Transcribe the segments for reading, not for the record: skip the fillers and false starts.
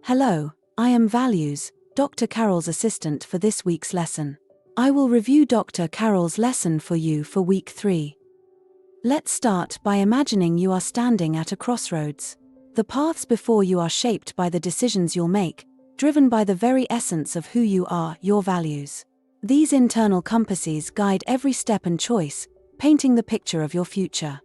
Hello, I am Values, Dr. Carol's assistant for this week's lesson. I will review Dr. Carol's lesson for you for week 3. Let's start by imagining you are standing at a crossroads. The paths before you are shaped by the decisions you'll make, driven by the very essence of who you are, your values. These internal compasses guide every step and choice, painting the picture of your future.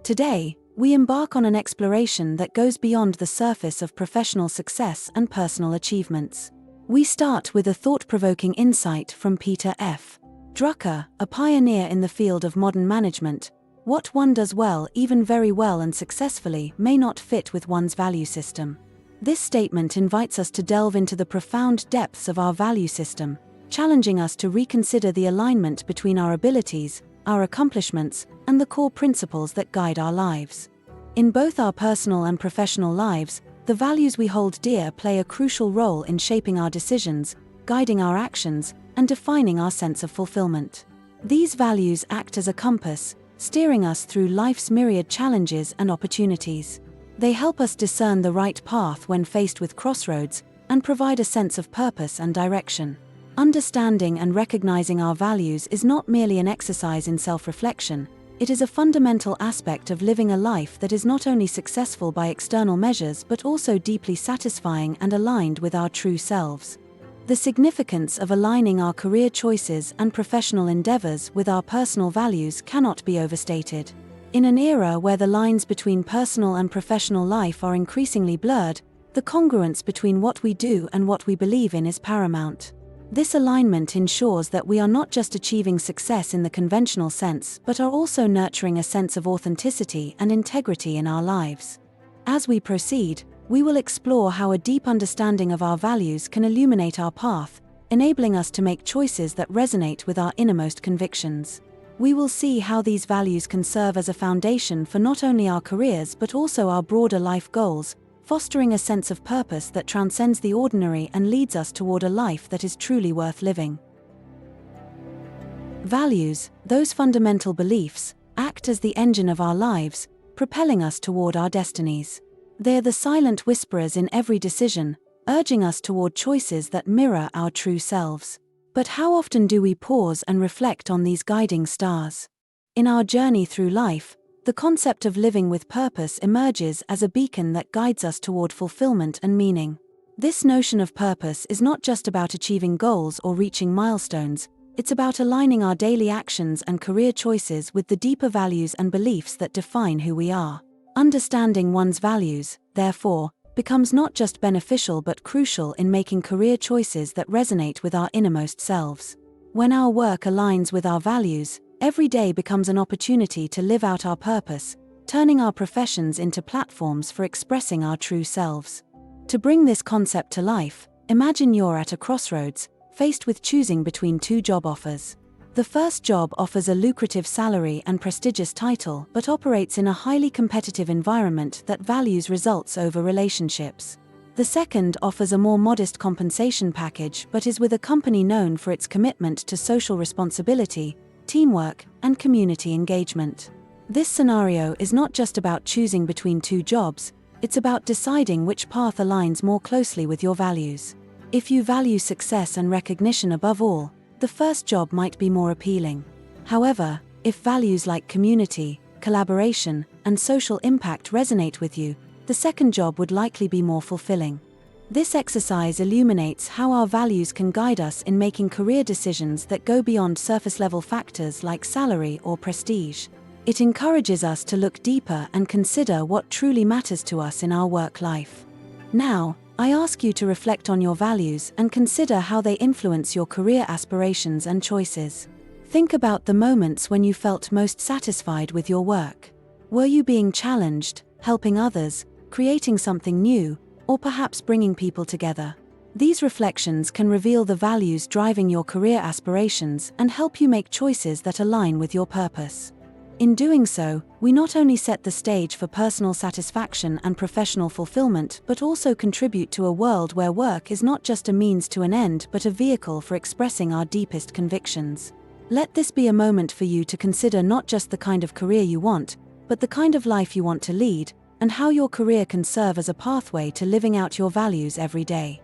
Today, we embark on an exploration that goes beyond the surface of professional success and personal achievements. We start with a thought-provoking insight from Peter F. Drucker, a pioneer in the field of modern management. What one does well, even very well and successfully, may not fit with one's value system. This statement invites us to delve into the profound depths of our value system, challenging us to reconsider the alignment between our abilities, our accomplishments, and the core principles that guide our lives. In both our personal and professional lives, the values we hold dear play a crucial role in shaping our decisions, guiding our actions, and defining our sense of fulfillment. These values act as a compass, steering us through life's myriad challenges and opportunities. They help us discern the right path when faced with crossroads, and provide a sense of purpose and direction. Understanding and recognizing our values is not merely an exercise in self-reflection, it is a fundamental aspect of living a life that is not only successful by external measures but also deeply satisfying and aligned with our true selves. The significance of aligning our career choices and professional endeavors with our personal values cannot be overstated. In an era where the lines between personal and professional life are increasingly blurred, the congruence between what we do and what we believe in is paramount. This alignment ensures that we are not just achieving success in the conventional sense but are also nurturing a sense of authenticity and integrity in our lives. As we proceed, we will explore how a deep understanding of our values can illuminate our path, enabling us to make choices that resonate with our innermost convictions. We will see how these values can serve as a foundation for not only our careers but also our broader life goals, fostering a sense of purpose that transcends the ordinary and leads us toward a life that is truly worth living. Values, those fundamental beliefs, act as the engine of our lives, propelling us toward our destinies. They are the silent whisperers in every decision, urging us toward choices that mirror our true selves. But how often do we pause and reflect on these guiding stars? In our journey through life, the concept of living with purpose emerges as a beacon that guides us toward fulfillment and meaning. This notion of purpose is not just about achieving goals or reaching milestones, it's about aligning our daily actions and career choices with the deeper values and beliefs that define who we are. Understanding one's values, therefore, becomes not just beneficial but crucial in making career choices that resonate with our innermost selves. When our work aligns with our values, every day becomes an opportunity to live out our purpose, turning our professions into platforms for expressing our true selves. To bring this concept to life, imagine you're at a crossroads, faced with choosing between two job offers. The first job offers a lucrative salary and prestigious title but operates in a highly competitive environment that values results over relationships. The second offers a more modest compensation package but is with a company known for its commitment to social responsibility, teamwork, and community engagement. This scenario is not just about choosing between two jobs, it's about deciding which path aligns more closely with your values. If you value success and recognition above all, the first job might be more appealing. However, if values like community, collaboration, and social impact resonate with you, the second job would likely be more fulfilling. This exercise illuminates how our values can guide us in making career decisions that go beyond surface-level factors like salary or prestige. It encourages us to look deeper and consider what truly matters to us in our work life. Now, I ask you to reflect on your values and consider how they influence your career aspirations and choices. Think about the moments when you felt most satisfied with your work. Were you being challenged, helping others, creating something new, or perhaps bringing people together? These reflections can reveal the values driving your career aspirations and help you make choices that align with your purpose. In doing so, we not only set the stage for personal satisfaction and professional fulfillment but also contribute to a world where work is not just a means to an end but a vehicle for expressing our deepest convictions. Let this be a moment for you to consider not just the kind of career you want, but the kind of life you want to lead, and how your career can serve as a pathway to living out your values every day.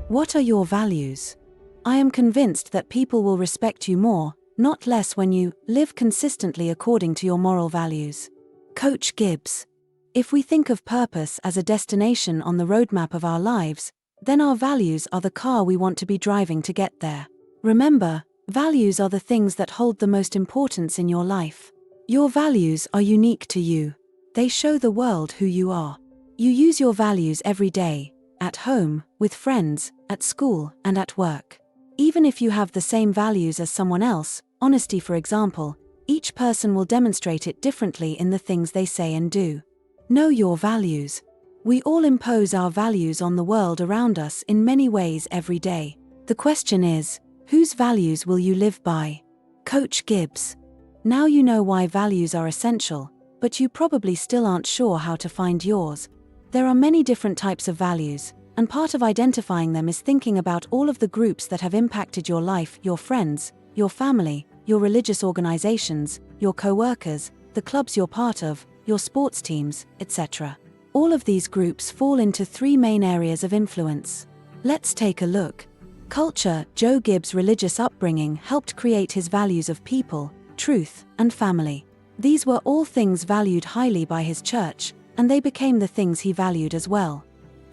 What are your values? I am convinced that people will respect you more, not less, when you live consistently according to your moral values. Coach Gibbs. If we think of purpose as a destination on the roadmap of our lives, then our values are the car we want to be driving to get there. Remember, values are the things that hold the most importance in your life. Your values are unique to you. They show the world who you are. You use your values every day, at home, with friends, at school, and at work. Even if you have the same values as someone else, honesty for example, each person will demonstrate it differently in the things they say and do. Know your values. We all impose our values on the world around us in many ways every day. The question is, whose values will you live by? Coach Gibbs. Now you know why values are essential, but you probably still aren't sure how to find yours. There are many different types of values, and part of identifying them is thinking about all of the groups that have impacted your life: your friends, your family, your religious organizations, your co-workers, the clubs you're part of, your sports teams, etc. All of these groups fall into three main areas of influence. Let's take a look. Culture. Joe Gibbs' religious upbringing helped create his values of people, truth, and family. These were all things valued highly by his church, and they became the things he valued as well.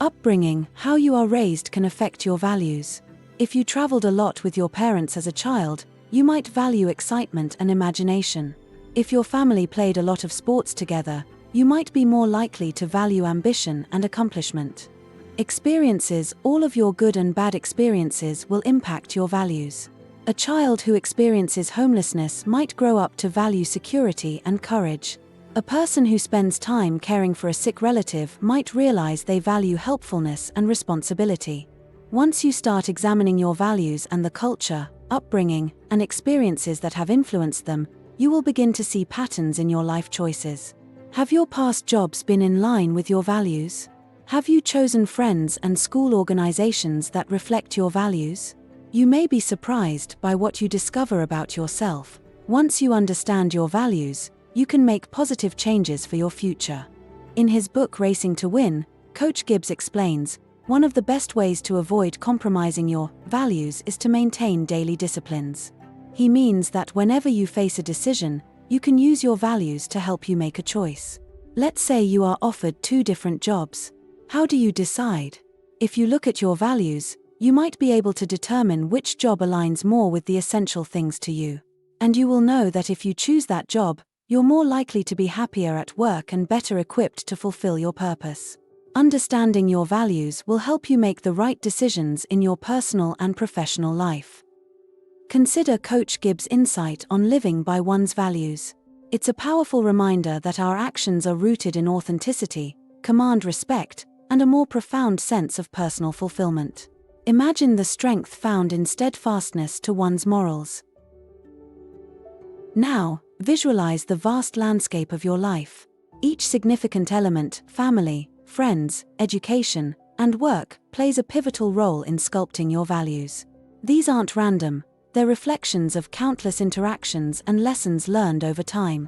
Upbringing. How you are raised can affect your values. If you traveled a lot with your parents as a child, you might value excitement and imagination. If your family played a lot of sports together, you might be more likely to value ambition and accomplishment. Experiences. All of your good and bad experiences will impact your values. A child who experiences homelessness might grow up to value security and courage. A person who spends time caring for a sick relative might realize they value helpfulness and responsibility. Once you start examining your values and the culture, upbringing, and experiences that have influenced them, you will begin to see patterns in your life choices. Have your past jobs been in line with your values? Have you chosen friends and school organizations that reflect your values? You may be surprised by what you discover about yourself. Once you understand your values, you can make positive changes for your future. In his book Racing to Win, Coach Gibbs explains, one of the best ways to avoid compromising your values is to maintain daily disciplines. He means that whenever you face a decision, you can use your values to help you make a choice. Let's say you are offered 2 different jobs. How do you decide? If you look at your values, you might be able to determine which job aligns more with the essential things to you. And you will know that if you choose that job, you're more likely to be happier at work and better equipped to fulfill your purpose. Understanding your values will help you make the right decisions in your personal and professional life. Consider Coach Gibbs' insight on living by one's values. It's a powerful reminder that our actions are rooted in authenticity, command respect, and a more profound sense of personal fulfillment. Imagine the strength found in steadfastness to one's morals. Now, visualize the vast landscape of your life. Each significant element, family, friends, education, and work, plays a pivotal role in sculpting your values. These aren't random. They're reflections of countless interactions and lessons learned over time.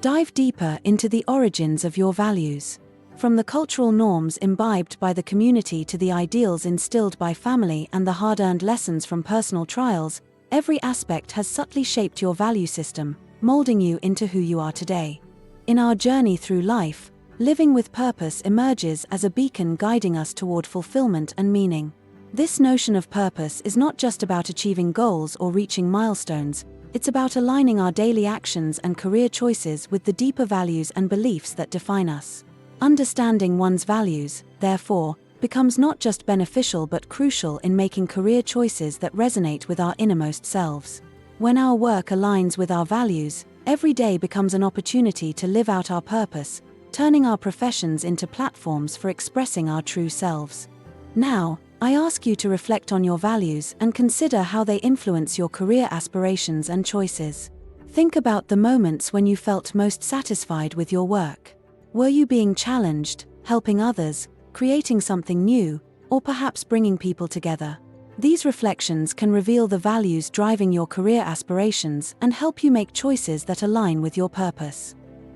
Dive deeper into the origins of your values. From the cultural norms imbibed by the community to the ideals instilled by family and the hard-earned lessons from personal trials, every aspect has subtly shaped your value system, molding you into who you are today. In our journey through life, living with purpose emerges as a beacon guiding us toward fulfillment and meaning. This notion of purpose is not just about achieving goals or reaching milestones, it's about aligning our daily actions and career choices with the deeper values and beliefs that define us. Understanding one's values, therefore, becomes not just beneficial but crucial in making career choices that resonate with our innermost selves. When our work aligns with our values, every day becomes an opportunity to live out our purpose, turning our professions into platforms for expressing our true selves. Now, I ask you to reflect on your values and consider how they influence your career aspirations and choices. Think about the moments when you felt most satisfied with your work. Were you being challenged, helping others, creating something new, or perhaps bringing people together? These reflections can reveal the values driving your career aspirations and help you make choices that align with your purpose.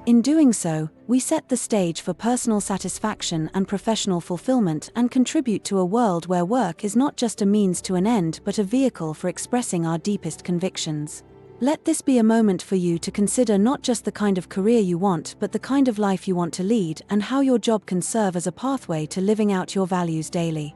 In doing so, we set the stage for personal satisfaction and professional fulfillment and contribute to a world where work is not just a means to an end but a vehicle for expressing our deepest convictions. Let this be a moment for you to consider not just the kind of career you want but the kind of life you want to lead and how your job can serve as a pathway to living out your values daily.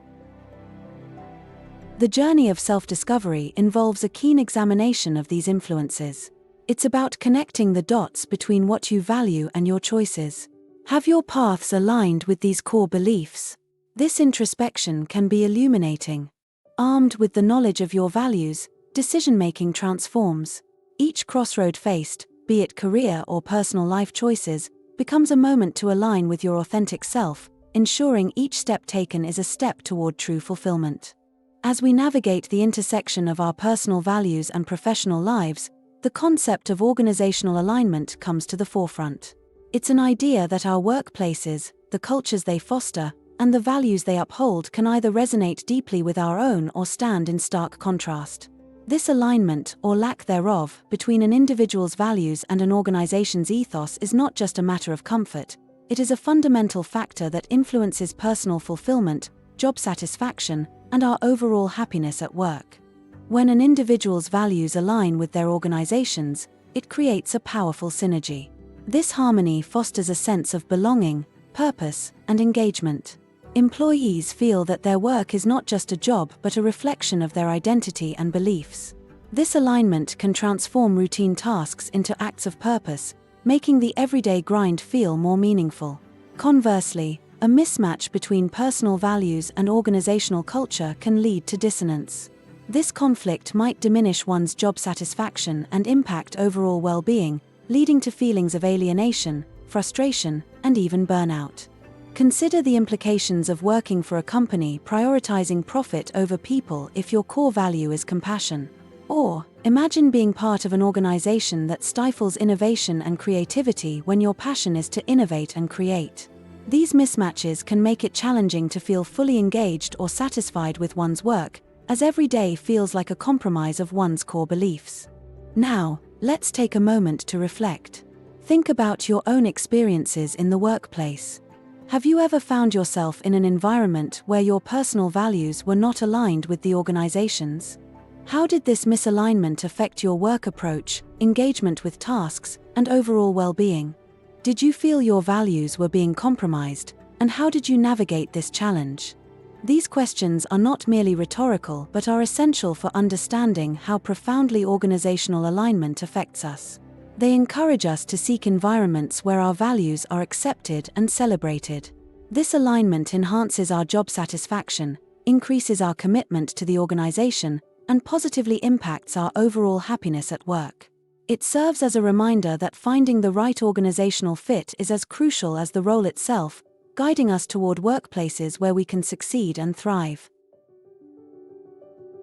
The journey of self-discovery involves a keen examination of these influences. It's about connecting the dots between what you value and your choices. Have your paths aligned with these core beliefs? This introspection can be illuminating. Armed with the knowledge of your values, decision-making transforms. Each crossroad faced, be it career or personal life choices, becomes a moment to align with your authentic self, ensuring each step taken is a step toward true fulfillment. As we navigate the intersection of our personal values and professional lives, the concept of organizational alignment comes to the forefront. It's an idea that our workplaces, the cultures they foster, and the values they uphold can either resonate deeply with our own or stand in stark contrast. This alignment, or lack thereof, between an individual's values and an organization's ethos is not just a matter of comfort, it is a fundamental factor that influences personal fulfillment, job satisfaction, and our overall happiness at work. When an individual's values align with their organization's, it creates a powerful synergy. This harmony fosters a sense of belonging, purpose, and engagement. Employees feel that their work is not just a job but a reflection of their identity and beliefs. This alignment can transform routine tasks into acts of purpose, making the everyday grind feel more meaningful. Conversely, a mismatch between personal values and organizational culture can lead to dissonance. This conflict might diminish one's job satisfaction and impact overall well-being, leading to feelings of alienation, frustration, and even burnout. Consider the implications of working for a company prioritizing profit over people if your core value is compassion. Or, imagine being part of an organization that stifles innovation and creativity when your passion is to innovate and create. These mismatches can make it challenging to feel fully engaged or satisfied with one's work, as every day feels like a compromise of one's core beliefs. Now, let's take a moment to reflect. Think about your own experiences in the workplace. Have you ever found yourself in an environment where your personal values were not aligned with the organization's? How did this misalignment affect your work approach, engagement with tasks, and overall well-being? Did you feel your values were being compromised, and how did you navigate this challenge? These questions are not merely rhetorical but are essential for understanding how profoundly organizational alignment affects us. They encourage us to seek environments where our values are accepted and celebrated. This alignment enhances our job satisfaction, increases our commitment to the organization, and positively impacts our overall happiness at work. It serves as a reminder that finding the right organizational fit is as crucial as the role itself, guiding us toward workplaces where we can succeed and thrive.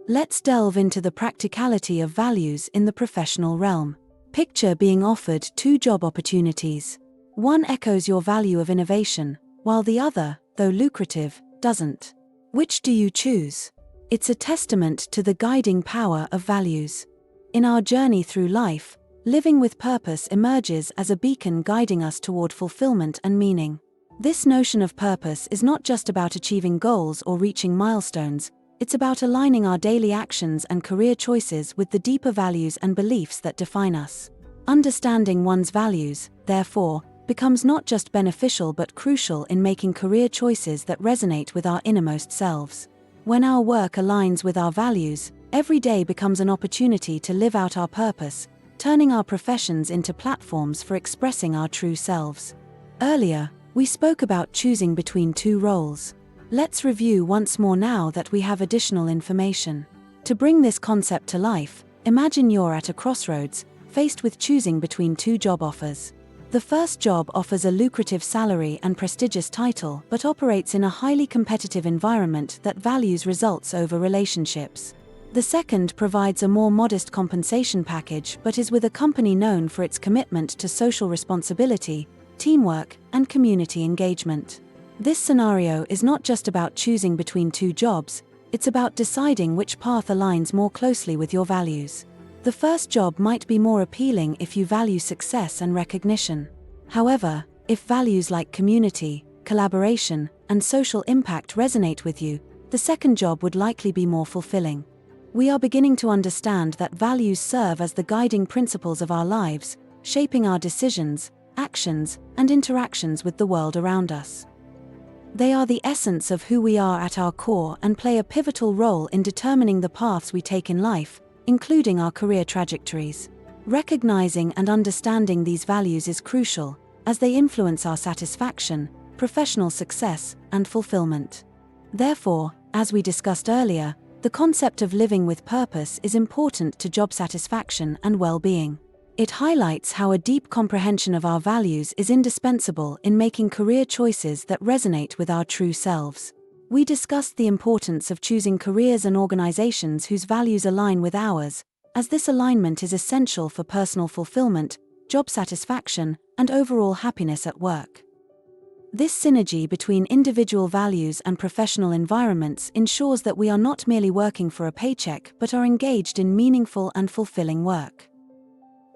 Let's delve into the practicality of values in the professional realm. Picture being offered two job opportunities. One echoes your value of innovation, while the other, though lucrative, doesn't. Which do you choose? It's a testament to the guiding power of values. In our journey through life, living with purpose emerges as a beacon guiding us toward fulfillment and meaning. This notion of purpose is not just about achieving goals or reaching milestones, it's about aligning our daily actions and career choices with the deeper values and beliefs that define us. Understanding one's values, therefore, becomes not just beneficial but crucial in making career choices that resonate with our innermost selves. When our work aligns with our values, every day becomes an opportunity to live out our purpose, turning our professions into platforms for expressing our true selves. Earlier, we spoke about choosing between two roles. Let's review once more now that we have additional information. To bring this concept to life, imagine you're at a crossroads, faced with choosing between two job offers. The first job offers a lucrative salary and prestigious title but operates in a highly competitive environment that values results over relationships. The second provides a more modest compensation package but is with a company known for its commitment to social responsibility, teamwork, and community engagement. This scenario is not just about choosing between two jobs, it's about deciding which path aligns more closely with your values. The first job might be more appealing if you value success and recognition. However, if values like community, collaboration, and social impact resonate with you, the second job would likely be more fulfilling. We are beginning to understand that values serve as the guiding principles of our lives, shaping our decisions, actions, and interactions with the world around us. They are the essence of who we are at our core and play a pivotal role in determining the paths we take in life, including our career trajectories. Recognizing and understanding these values is crucial, as they influence our satisfaction, professional success, and fulfillment. Therefore, as we discussed earlier, the concept of living with purpose is important to job satisfaction and well-being. It highlights how a deep comprehension of our values is indispensable in making career choices that resonate with our true selves. We discussed the importance of choosing careers and organizations whose values align with ours, as this alignment is essential for personal fulfillment, job satisfaction, and overall happiness at work. This synergy between individual values and professional environments ensures that we are not merely working for a paycheck but are engaged in meaningful and fulfilling work.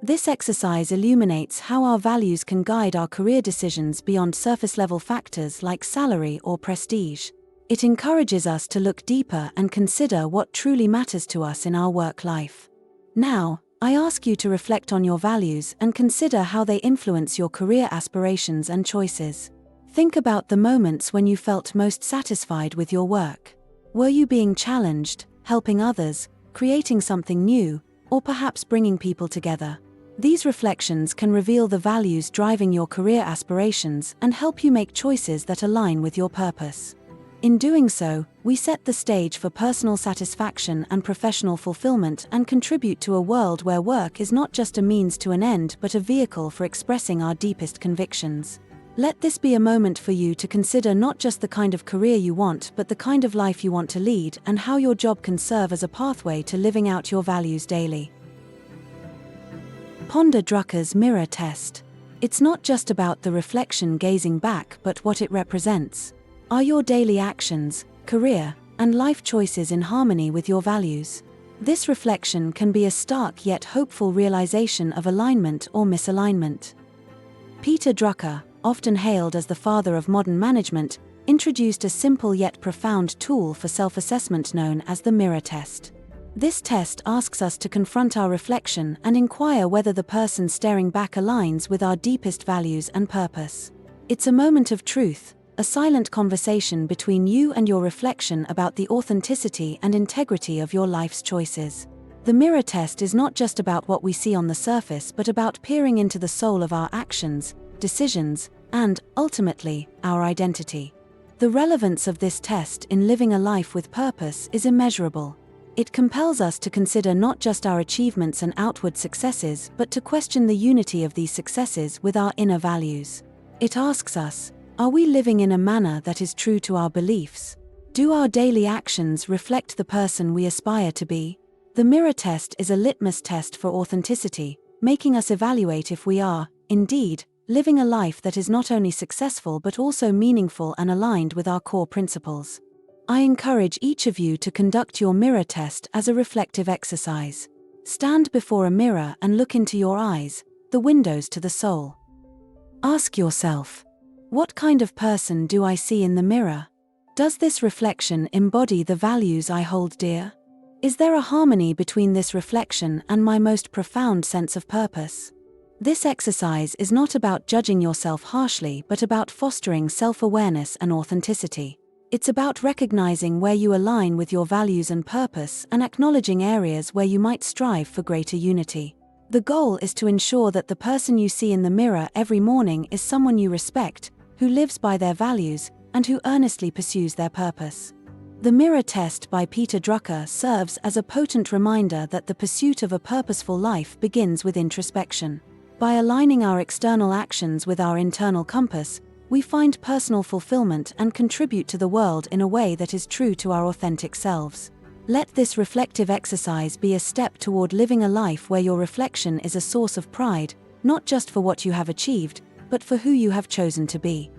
This exercise illuminates how our values can guide our career decisions beyond surface-level factors like salary or prestige. It encourages us to look deeper and consider what truly matters to us in our work life. Now, I ask you to reflect on your values and consider how they influence your career aspirations and choices. Think about the moments when you felt most satisfied with your work. Were you being challenged, helping others, creating something new, or perhaps bringing people together? These reflections can reveal the values driving your career aspirations and help you make choices that align with your purpose. In doing so, we set the stage for personal satisfaction and professional fulfillment and contribute to a world where work is not just a means to an end but a vehicle for expressing our deepest convictions. Let this be a moment for you to consider not just the kind of career you want but the kind of life you want to lead and how your job can serve as a pathway to living out your values daily. Ponder Drucker's mirror test. It's not just about the reflection gazing back but what it represents. Are your daily actions, career, and life choices in harmony with your values? This reflection can be a stark yet hopeful realization of alignment or misalignment. Peter Drucker, often hailed as the father of modern management, introduced a simple yet profound tool for self-assessment known as the mirror test. This test asks us to confront our reflection and inquire whether the person staring back aligns with our deepest values and purpose. It's a moment of truth, a silent conversation between you and your reflection about the authenticity and integrity of your life's choices. The mirror test is not just about what we see on the surface but about peering into the soul of our actions, decisions, and, ultimately, our identity. The relevance of this test in living a life with purpose is immeasurable. It compels us to consider not just our achievements and outward successes but to question the unity of these successes with our inner values. It asks us, are we living in a manner that is true to our beliefs? Do our daily actions reflect the person we aspire to be? The mirror test is a litmus test for authenticity, making us evaluate if we are, indeed, living a life that is not only successful but also meaningful and aligned with our core principles. I encourage each of you to conduct your mirror test as a reflective exercise. Stand before a mirror and look into your eyes, the windows to the soul. Ask yourself, what kind of person do I see in the mirror? Does this reflection embody the values I hold dear? Is there a harmony between this reflection and my most profound sense of purpose? This exercise is not about judging yourself harshly but about fostering self-awareness and authenticity. It's about recognizing where you align with your values and purpose and acknowledging areas where you might strive for greater unity. The goal is to ensure that the person you see in the mirror every morning is someone you respect, who lives by their values, and who earnestly pursues their purpose. The mirror test by Peter Drucker serves as a potent reminder that the pursuit of a purposeful life begins with introspection. By aligning our external actions with our internal compass, we find personal fulfillment and contribute to the world in a way that is true to our authentic selves. Let this reflective exercise be a step toward living a life where your reflection is a source of pride, not just for what you have achieved, but for who you have chosen to be.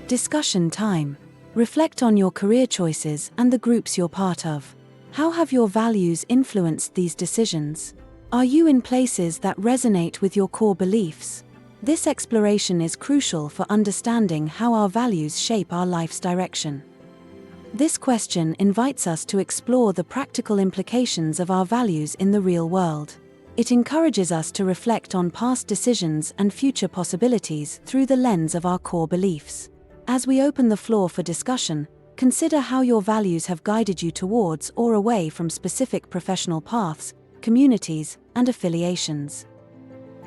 Discussion time. Reflect on your career choices and the groups you're part of. How have your values influenced these decisions? Are you in places that resonate with your core beliefs? This exploration is crucial for understanding how our values shape our life's direction. This question invites us to explore the practical implications of our values in the real world. It encourages us to reflect on past decisions and future possibilities through the lens of our core beliefs. As we open the floor for discussion, consider how your values have guided you towards or away from specific professional paths, communities, and affiliations.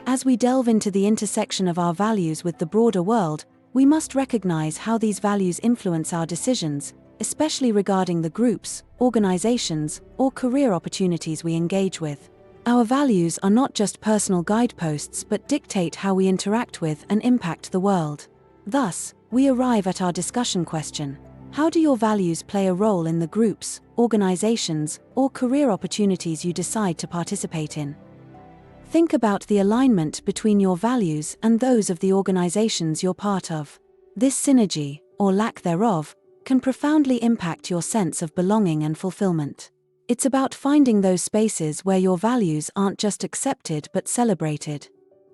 As we delve into the intersection of our values with the broader world, we must recognize how these values influence our decisions, especially regarding the groups, organizations, or career opportunities we engage with. Our values are not just personal guideposts but dictate how we interact with and impact the world. Thus, we arrive at our discussion question: how do your values play a role in the groups, organizations, or career opportunities you decide to participate in? Think about the alignment between your values and those of the organizations you're part of. This synergy, or lack thereof, can profoundly impact your sense of belonging and fulfillment. It's about finding those spaces where your values aren't just accepted but celebrated.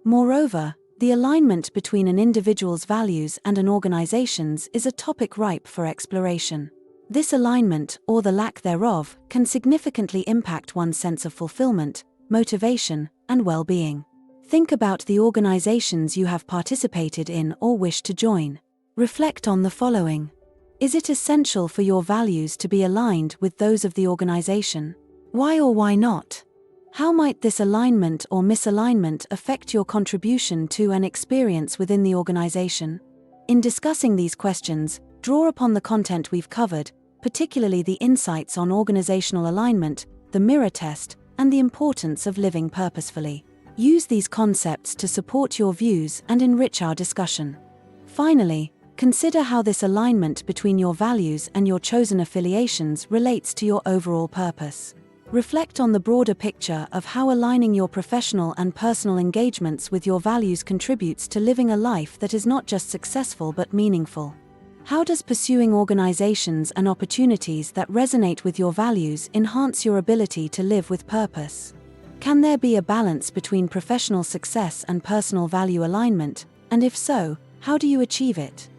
Moreover, the alignment between an individual's values and an organization's is a topic ripe for exploration. This alignment, or the lack thereof, can significantly impact one's sense of fulfillment, motivation, and well-being. Think about the organizations you have participated in or wish to join. Reflect on the following. Is it essential for your values to be aligned with those of the organization? Why or why not? How might this alignment or misalignment affect your contribution to and experience within the organization? In discussing these questions, draw upon the content we've covered, particularly the insights on organizational alignment, the mirror test, and the importance of living purposefully. Use these concepts to support your views and enrich our discussion. Finally, consider how this alignment between your values and your chosen affiliations relates to your overall purpose. Reflect on the broader picture of how aligning your professional and personal engagements with your values contributes to living a life that is not just successful but meaningful. How does pursuing organizations and opportunities that resonate with your values enhance your ability to live with purpose? Can there be a balance between professional success and personal value alignment, and if so, how do you achieve it?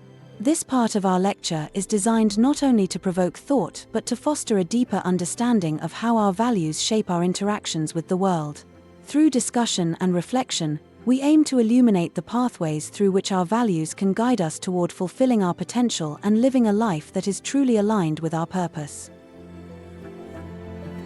This part of our lecture is designed not only to provoke thought but to foster a deeper understanding of how our values shape our interactions with the world. Through discussion and reflection, we aim to illuminate the pathways through which our values can guide us toward fulfilling our potential and living a life that is truly aligned with our purpose.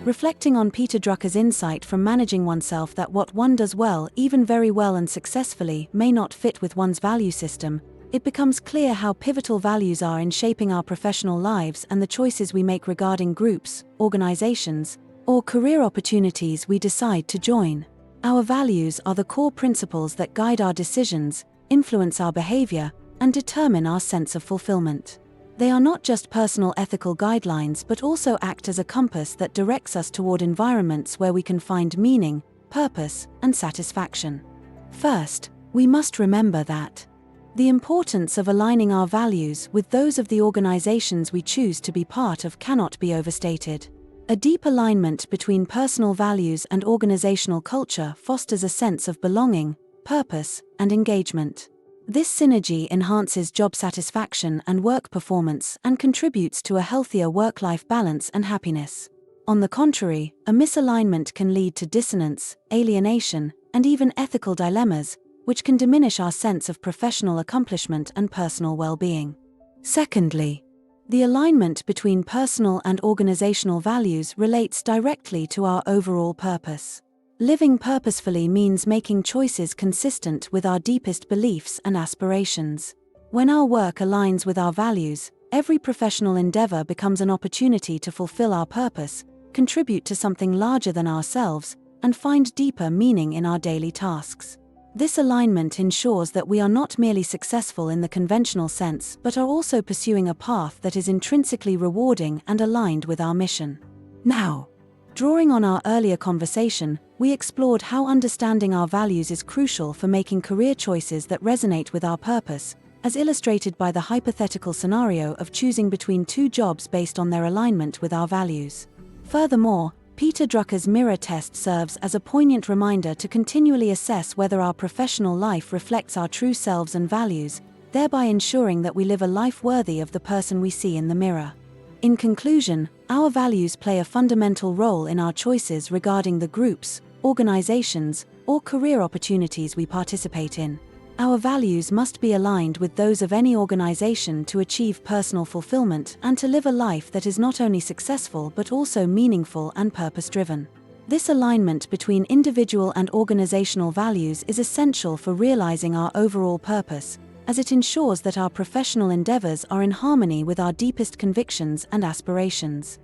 Reflecting on Peter Drucker's insight from managing oneself that what one does well, even very well and successfully, may not fit with one's value system, it becomes clear how pivotal values are in shaping our professional lives and the choices we make regarding groups, organizations, or career opportunities we decide to join. Our values are the core principles that guide our decisions, influence our behavior, and determine our sense of fulfillment. They are not just personal ethical guidelines but also act as a compass that directs us toward environments where we can find meaning, purpose, and satisfaction. First, we must remember that the importance of aligning our values with those of the organizations we choose to be part of cannot be overstated. A deep alignment between personal values and organizational culture fosters a sense of belonging, purpose, and engagement. This synergy enhances job satisfaction and work performance and contributes to a healthier work-life balance and happiness. On the contrary, a misalignment can lead to dissonance, alienation, and even ethical dilemmas, which can diminish our sense of professional accomplishment and personal well-being. Secondly, the alignment between personal and organizational values relates directly to our overall purpose. Living purposefully means making choices consistent with our deepest beliefs and aspirations. When our work aligns with our values, every professional endeavor becomes an opportunity to fulfill our purpose, contribute to something larger than ourselves, and find deeper meaning in our daily tasks. This alignment ensures that we are not merely successful in the conventional sense but are also pursuing a path that is intrinsically rewarding and aligned with our mission. Now, drawing on our earlier conversation, we explored how understanding our values is crucial for making career choices that resonate with our purpose, as illustrated by the hypothetical scenario of choosing between two jobs based on their alignment with our values. Furthermore, Peter Drucker's mirror test serves as a poignant reminder to continually assess whether our professional life reflects our true selves and values, thereby ensuring that we live a life worthy of the person we see in the mirror. In conclusion, our values play a fundamental role in our choices regarding the groups, organizations, or career opportunities we participate in. Our values must be aligned with those of any organization to achieve personal fulfillment and to live a life that is not only successful but also meaningful and purpose-driven. This alignment between individual and organizational values is essential for realizing our overall purpose, as it ensures that our professional endeavors are in harmony with our deepest convictions and aspirations.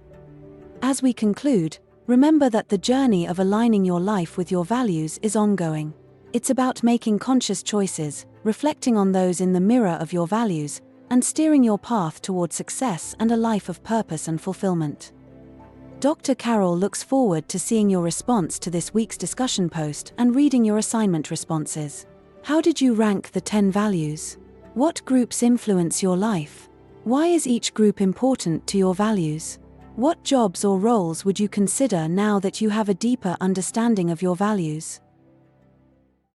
As we conclude, remember that the journey of aligning your life with your values is ongoing. It's about making conscious choices, reflecting on those in the mirror of your values, and steering your path toward success and a life of purpose and fulfillment. Dr. Carroll looks forward to seeing your response to this week's discussion post and reading your assignment responses. How did you rank the 10 values? What groups influence your life? Why is each group important to your values? What jobs or roles would you consider now that you have a deeper understanding of your values?